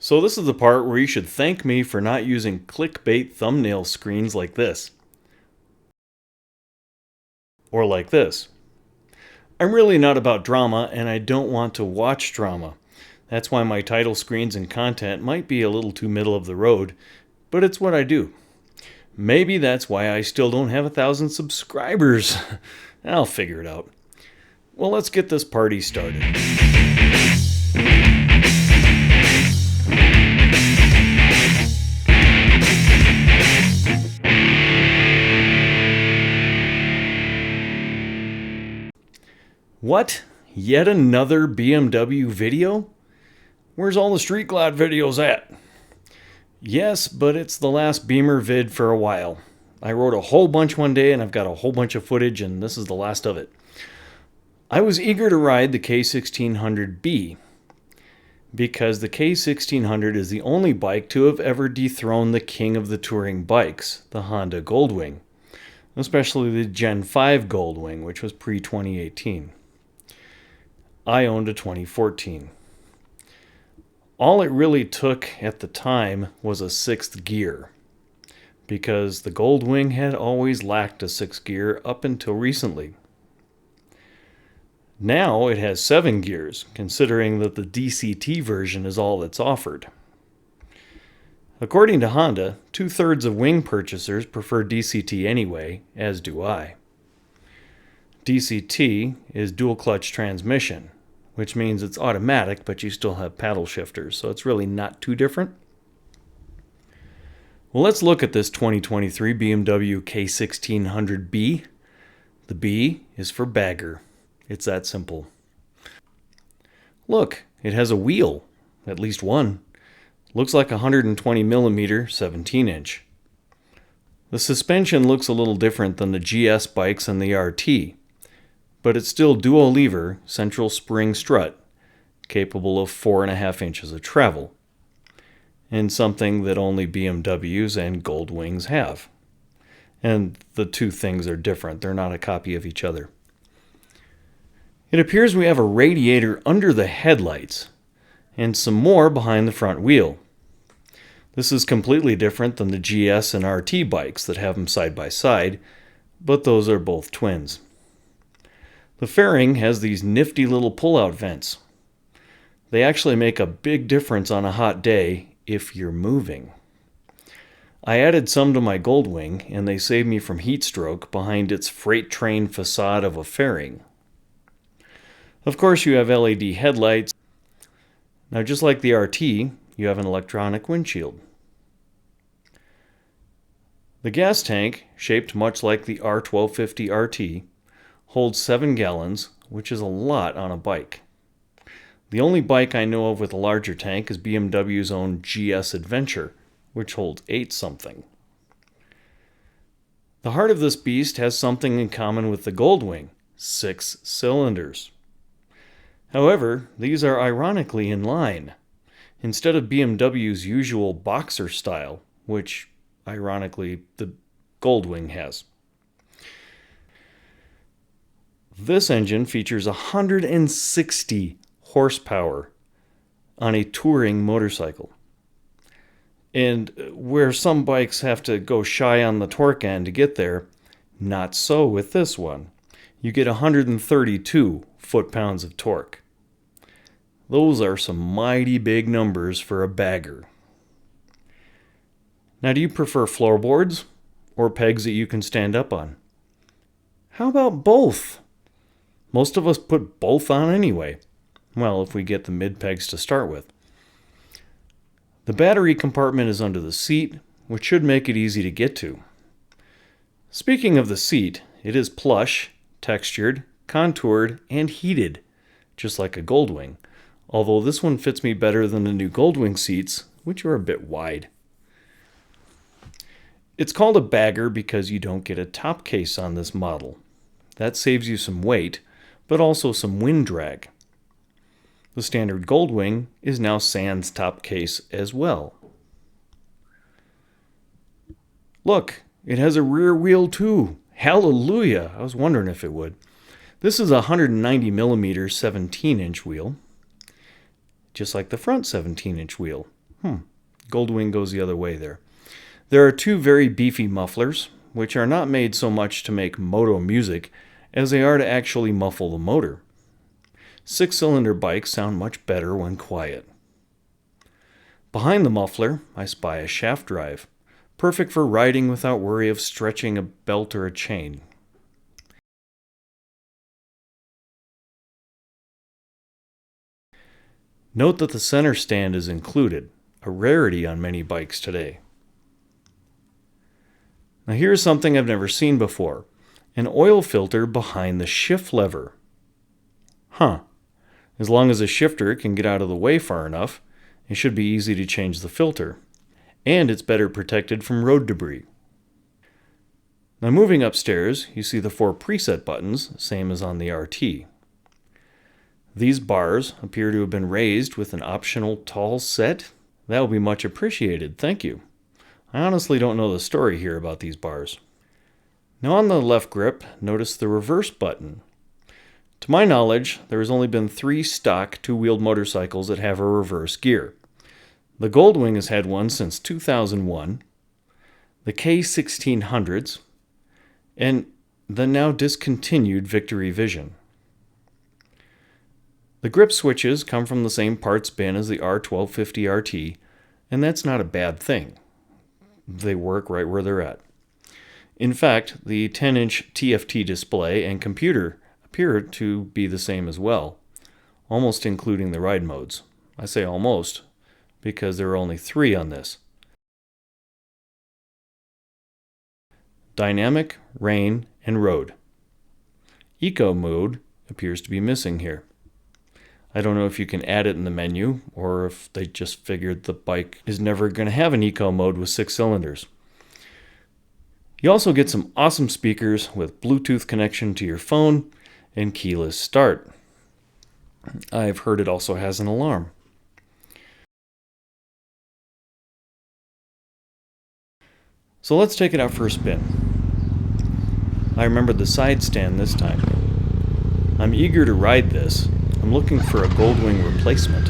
So this is the part where you should thank me for not using clickbait thumbnail screens like this. Or like this. I'm really not about drama, and I don't want to watch drama. That's why my title screens and content might be a little too middle of the road, but it's what I do. Maybe that's why I still don't have 1,000 subscribers. I'll figure it out. Well, let's get this party started. What? Yet another BMW video? Where's all the Street Glide videos at? Yes, but it's the last Beamer vid for a while. I wrote a whole bunch one day and I've got a whole bunch of footage, and this is the last of it. I was eager to ride the K1600B because the K1600 is the only bike to have ever dethroned the king of the touring bikes, the Honda Goldwing, especially the Gen 5 Goldwing, which was pre-2018. I owned a 2014. All it really took at the time was a sixth gear, because the Goldwing had always lacked a sixth gear up until recently. Now it has 7 gears, considering that the DCT version is all that's offered. According to Honda, 2/3 of wing purchasers prefer DCT anyway, as do I. DCT is dual clutch transmission, which means it's automatic, but you still have paddle shifters, so it's really not too different. Well, let's look at this 2023 BMW K1600B. The B is for bagger. It's that simple. Look, it has a wheel, at least one. Looks like a 120mm 17-inch. The suspension looks a little different than the GS bikes and the RT, but it's still dual lever, central spring strut, capable of 4.5 inches of travel, and something that only BMWs and Goldwings have. And the two things are different, they're not a copy of each other. It appears we have a radiator under the headlights, and some more behind the front wheel. This is completely different than the GS and RT bikes that have them side by side, but those are both twins. The fairing has these nifty little pull-out vents. They actually make a big difference on a hot day if you're moving. I added some to my Goldwing, and they saved me from heat stroke behind its freight train facade of a fairing. Of course, you have LED headlights. Now, just like the RT, you have an electronic windshield. The gas tank, shaped much like the R1250 RT, holds 7 gallons, which is a lot on a bike. The only bike I know of with a larger tank is BMW's own GS Adventure, which holds 8 something. The heart of this beast has something in common with the Goldwing: 6 cylinders. However, these are ironically in line, instead of BMW's usual boxer style, which, ironically, the Goldwing has. This engine features 160 horsepower on a touring motorcycle. And where some bikes have to go shy on the torque end to get there, not so with this one. You get 132 foot-pounds of torque. Those are some mighty big numbers for a bagger. Now, do you prefer floorboards or pegs that you can stand up on? How about both? Most of us put both on anyway. Well, if we get the mid-pegs to start with. The battery compartment is under the seat, which should make it easy to get to. Speaking of the seat, it is plush, textured, contoured, and heated, just like a Goldwing, although this one fits me better than the new Goldwing seats, which are a bit wide. It's called a bagger because you don't get a top case on this model. That saves you some weight, but also some wind drag. The standard Goldwing is now sans top case as well. Look, it has a rear wheel too. Hallelujah! I was wondering if it would. This is a 190mm 17-inch wheel, just like the front 17-inch wheel. Goldwing goes the other way there. There are two very beefy mufflers, which are not made so much to make moto music as they are to actually muffle the motor. Six-cylinder bikes sound much better when quiet. Behind the muffler, I spy a shaft drive, perfect for riding without worry of stretching a belt or a chain. Note that the center stand is included, a rarity on many bikes today. Now here's something I've never seen before, an oil filter behind the shift lever. As long as the shifter can get out of the way far enough, it should be easy to change the filter, and it's better protected from road debris. Now moving upstairs, you see the 4 preset buttons, same as on the RT. These bars appear to have been raised with an optional tall set. That will be much appreciated, thank you. I honestly don't know the story here about these bars. Now on the left grip, notice the reverse button. To my knowledge, there has only been 3 stock two-wheeled motorcycles that have a reverse gear. The Goldwing has had one since 2001, the K1600s, and the now discontinued Victory Vision. The grip switches come from the same parts bin as the R1250 RT, and that's not a bad thing. They work right where they're at. In fact, the 10-inch TFT display and computer appear to be the same as well, almost including the ride modes. I say almost, because there are only 3 on this. Dynamic, Rain, and Road. Eco mode appears to be missing here. I don't know if you can add it in the menu, or if they just figured the bike is never going to have an eco mode with 6 cylinders. You also get some awesome speakers with Bluetooth connection to your phone and keyless start. I've heard it also has an alarm. So let's take it out for a spin. I remembered the side stand this time. I'm eager to ride this. I'm looking for a Goldwing replacement.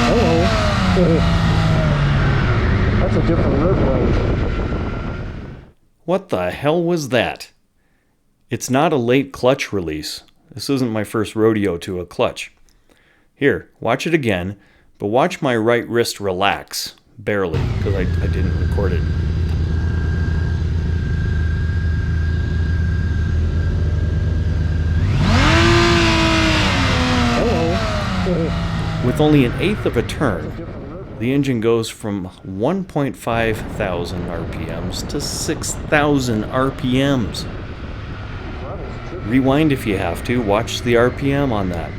Hello. That's a different rear blade. What the hell was that? It's not a late clutch release. This isn't my first rodeo to a clutch. Here, watch it again, but watch my right wrist relax. Barely, because I didn't record it. With only 1/8 of a turn, the engine goes from 1.5 thousand RPMs to 6,000 RPMs. Rewind if you have to, watch the RPM on that.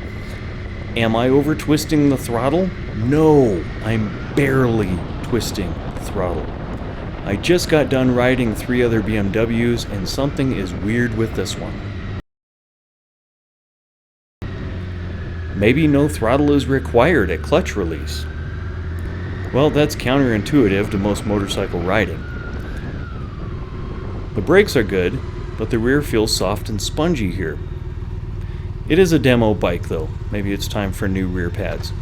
Am I over twisting the throttle? No, I'm barely twisting the throttle. I just got done riding 3 other BMWs and something is weird with this one. Maybe no throttle is required at clutch release. Well, that's counterintuitive to most motorcycle riding. The brakes are good, but the rear feels soft and spongy here. It is a demo bike though. Maybe it's time for new rear pads.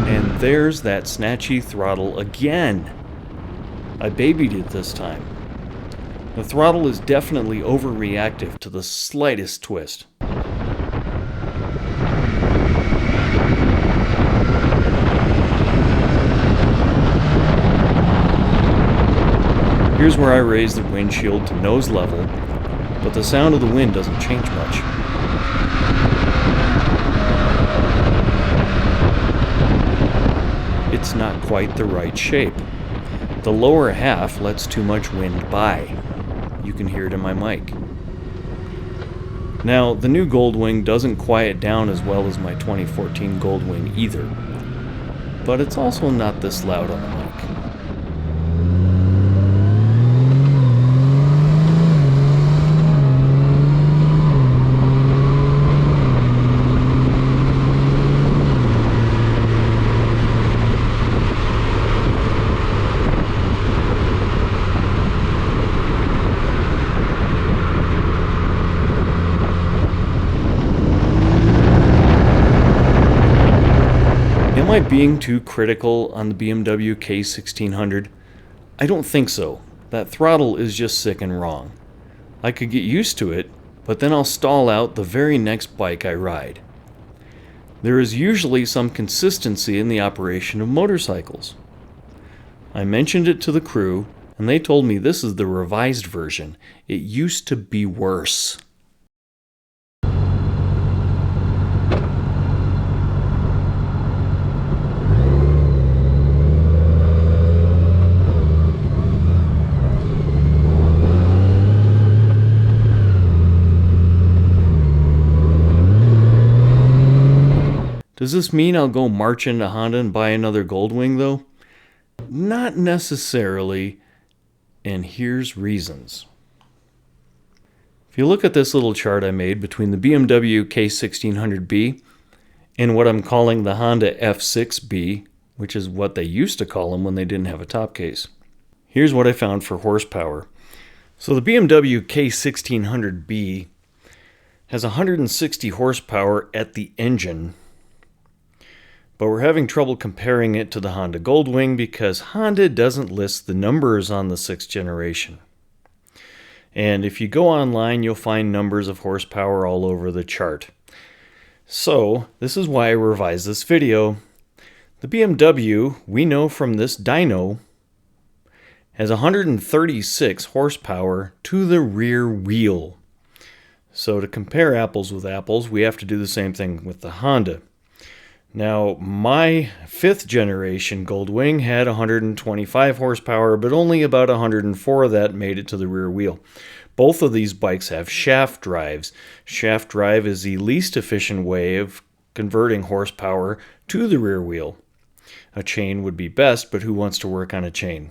And there's that snatchy throttle again. I babied it this time. The throttle is definitely overreactive to the slightest twist. Here's where I raise the windshield to nose level, but the sound of the wind doesn't change much. It's not quite the right shape. The lower half lets too much wind by. You can hear it in my mic. Now, the new Goldwing doesn't quiet down as well as my 2014 Goldwing either, but it's also not this loud on the mic. Am I being too critical on the BMW K1600? I don't think so. That throttle is just sick and wrong. I could get used to it, but then I'll stall out the very next bike I ride. There is usually some consistency in the operation of motorcycles. I mentioned it to the crew, and they told me this is the revised version. It used to be worse. Does this mean I'll go march into Honda and buy another Goldwing, though? Not necessarily, and here's reasons. If you look at this little chart I made between the BMW K1600B and what I'm calling the Honda F6B, which is what they used to call them when they didn't have a top case. Here's what I found for horsepower. So the BMW K1600B has 160 horsepower at the engine, but we're having trouble comparing it to the Honda Goldwing because Honda doesn't list the numbers on the 6th generation. And if you go online, you'll find numbers of horsepower all over the chart. So this is why I revised this video. The BMW, we know from this dyno, has 136 horsepower to the rear wheel. So to compare apples with apples, we have to do the same thing with the Honda. Now, my 5th generation Goldwing had 125 horsepower, but only about 104 of that made it to the rear wheel. Both of these bikes have shaft drives. Shaft drive is the least efficient way of converting horsepower to the rear wheel. A chain would be best, but who wants to work on a chain?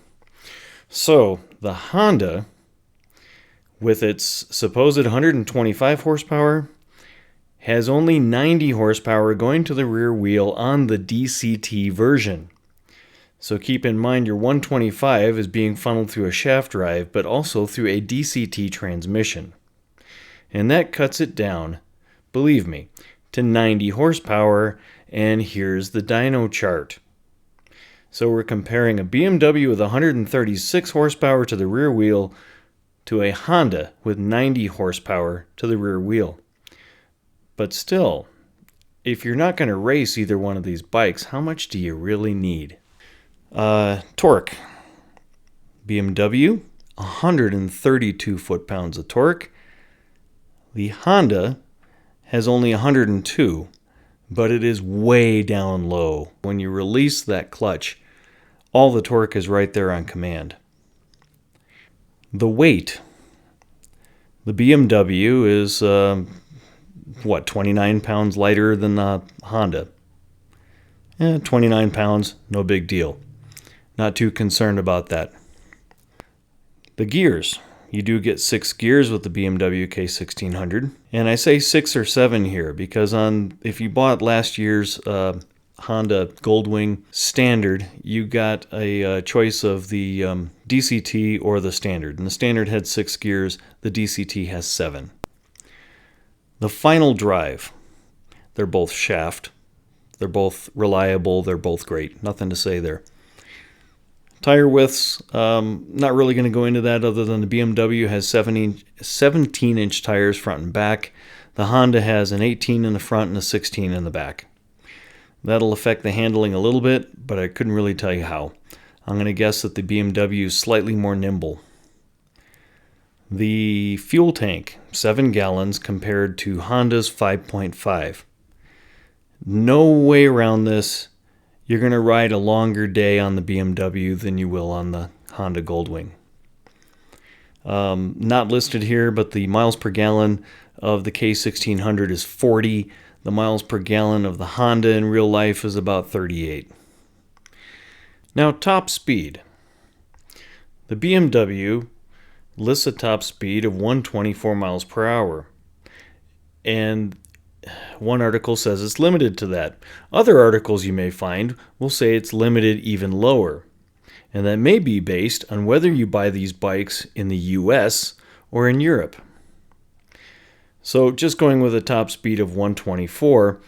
So, the Honda, with its supposed 125 horsepower, has only 90 horsepower going to the rear wheel on the DCT version. So keep in mind your 125 is being funneled through a shaft drive, but also through a DCT transmission. And that cuts it down, believe me, to 90 horsepower, and here's the dyno chart. So we're comparing a BMW with 136 horsepower to the rear wheel to a Honda with 90 horsepower to the rear wheel. But still, if you're not going to race either one of these bikes, how much do you really need? Torque. BMW, 132 foot-pounds of torque. The Honda has only 102, but it is way down low. When you release that clutch, all the torque is right there on command. The weight. The BMW is 29 pounds lighter than the Honda. 29 pounds, no big deal. Not too concerned about that. The gears. You do get 6 gears with the BMW K1600. And I say 6 or 7 here because if you bought last year's Honda Goldwing Standard, you got a choice of the DCT or the Standard. And the Standard had 6 gears, the DCT has 7. The final drive, they're both shaft, they're both reliable, they're both great, nothing to say there. Tire widths, not really going to go into that other than the BMW has 17-inch tires front and back. The Honda has an 18 in the front and a 16 in the back. That'll affect the handling a little bit, but I couldn't really tell you how. I'm going to guess that the BMW is slightly more nimble. The fuel tank, 7 gallons compared to Honda's 5.5. No way around this. You're going to ride a longer day on the BMW than you will on the Honda Goldwing. Not listed here, but the miles per gallon of the K1600 is 40. The miles per gallon of the Honda in real life is about 38. Now, top speed. The BMW lists a top speed of 124 miles per hour. And one article says it's limited to that. Other articles you may find will say it's limited even lower. And that may be based on whether you buy these bikes in the US or in Europe. So just going with a top speed of 124,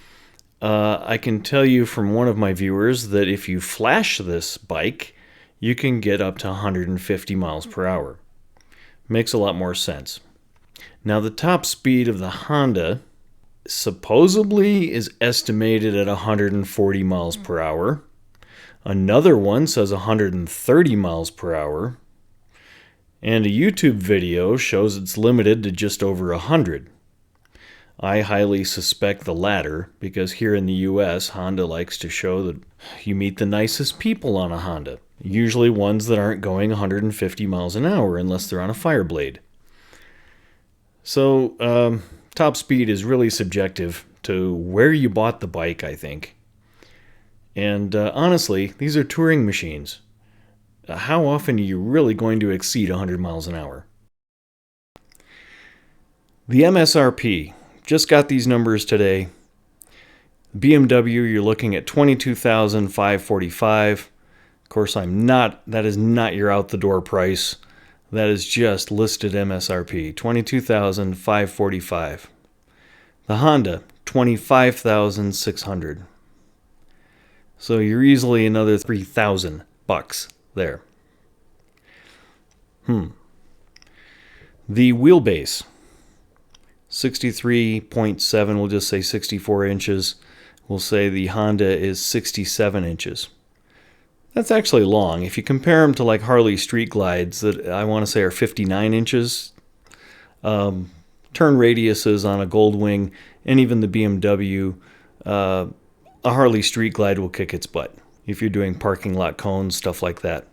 I can tell you from one of my viewers that if you flash this bike, you can get up to 150 miles per hour. Makes a lot more sense. Now, the top speed of the Honda supposedly is estimated at 140 miles per hour. Another one says 130 miles per hour. And a YouTube video shows it's limited to just over 100. I highly suspect the latter, because here in the US, Honda likes to show that you meet the nicest people on a Honda. Usually ones that aren't going 150 miles an hour unless they're on a Fireblade. So, top speed is really subjective to where you bought the bike, I think. And honestly, these are touring machines. How often are you really going to exceed 100 miles an hour? The MSRP. Just got these numbers today. BMW, you're looking at $22,545. Of course, that is not your out the door price. That is just listed MSRP, $22,545. The Honda, $25,600. So you're easily another $3,000 there. The wheelbase. 63.7, we'll just say 64 inches. We'll say the Honda is 67 inches. That's actually long. If you compare them to like Harley Street Glides that I want to say are 59 inches, turn radiuses on a Goldwing, and even the BMW, a Harley Street Glide will kick its butt if you're doing parking lot cones, stuff like that.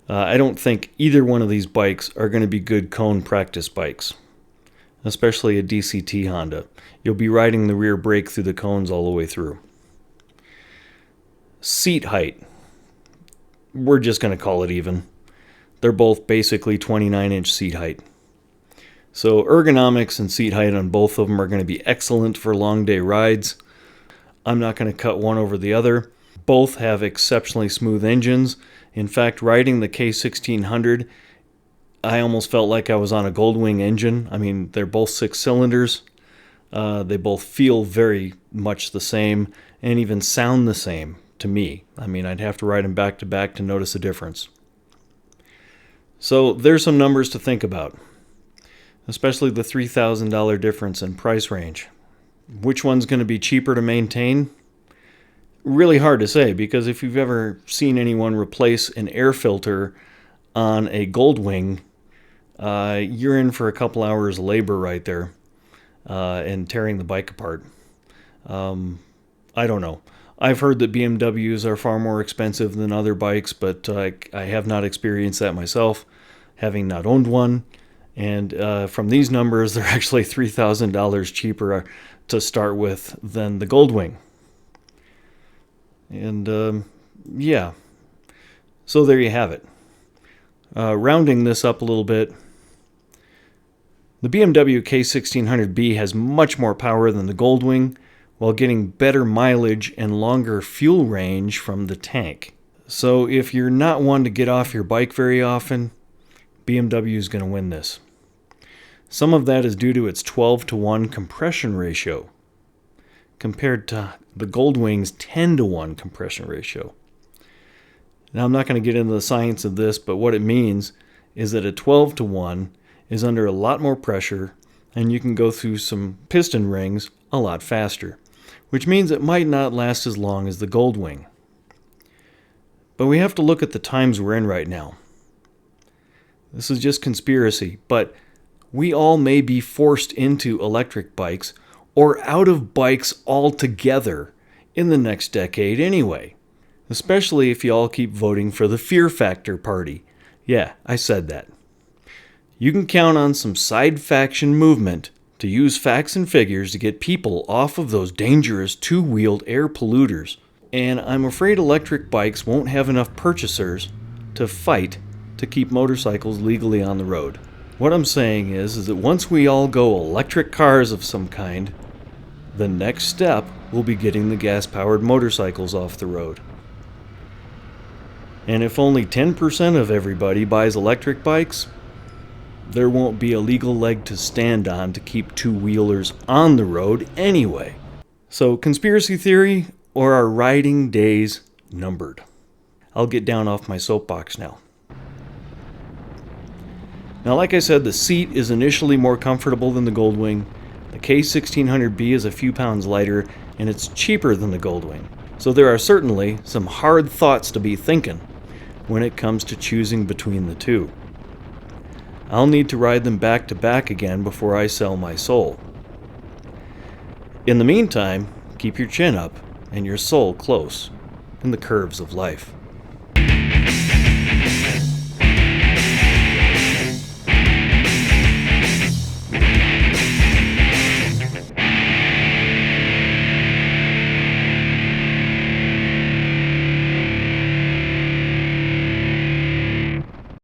I don't think either one of these bikes are going to be good cone practice bikes. Especially a DCT Honda. You'll be riding the rear brake through the cones all the way through. Seat height. We're just going to call it even. They're both basically 29-inch seat height. So ergonomics and seat height on both of them are going to be excellent for long day rides. I'm not going to cut one over the other. Both have exceptionally smooth engines. In fact, riding the K1600, I almost felt like I was on a Goldwing engine. I mean, they're both 6 cylinders. They both feel very much the same and even sound the same to me. I mean, I'd have to ride them back to back to notice a difference. So there's some numbers to think about, especially the $3,000 difference in price range. Which one's going to be cheaper to maintain? Really hard to say, because if you've ever seen anyone replace an air filter on a Goldwing, you're in for a couple hours of labor right there and tearing the bike apart. I don't know. I've heard that BMWs are far more expensive than other bikes, but I have not experienced that myself, having not owned one. And from these numbers, they're actually $3,000 cheaper to start with than the Goldwing. And yeah, so there you have it. Rounding this up a little bit, the BMW K1600B has much more power than the Goldwing, while getting better mileage and longer fuel range from the tank. So if you're not one to get off your bike very often, BMW is going to win this. Some of that is due to its 12-to-1 compression ratio, compared to the Goldwing's 10-to-1 compression ratio. Now, I'm not going to get into the science of this, but what it means is that a 12-to-1 is under a lot more pressure, and you can go through some piston rings a lot faster, which means it might not last as long as the Goldwing. But we have to look at the times we're in right now. This is just conspiracy, but we all may be forced into electric bikes or out of bikes altogether in the next decade anyway. Especially if you all keep voting for the Fear Factor party. Yeah, I said that. You can count on some side faction movement to use facts and figures to get people off of those dangerous two-wheeled air polluters. And I'm afraid electric bikes won't have enough purchasers to fight to keep motorcycles legally on the road. What I'm saying is that once we all go electric cars of some kind, the next step will be getting the gas-powered motorcycles off the road. And if only 10% of everybody buys electric bikes, there won't be a legal leg to stand on to keep two-wheelers on the road anyway. So, conspiracy theory, or are riding days numbered? I'll get down off my soapbox now. Now, like I said, the seat is initially more comfortable than the Goldwing. The K1600B is a few pounds lighter, and it's cheaper than the Goldwing. So there are certainly some hard thoughts to be thinking when it comes to choosing between the two. I'll need to ride them back to back again before I sell my soul. In the meantime, keep your chin up and your soul close in the curves of life.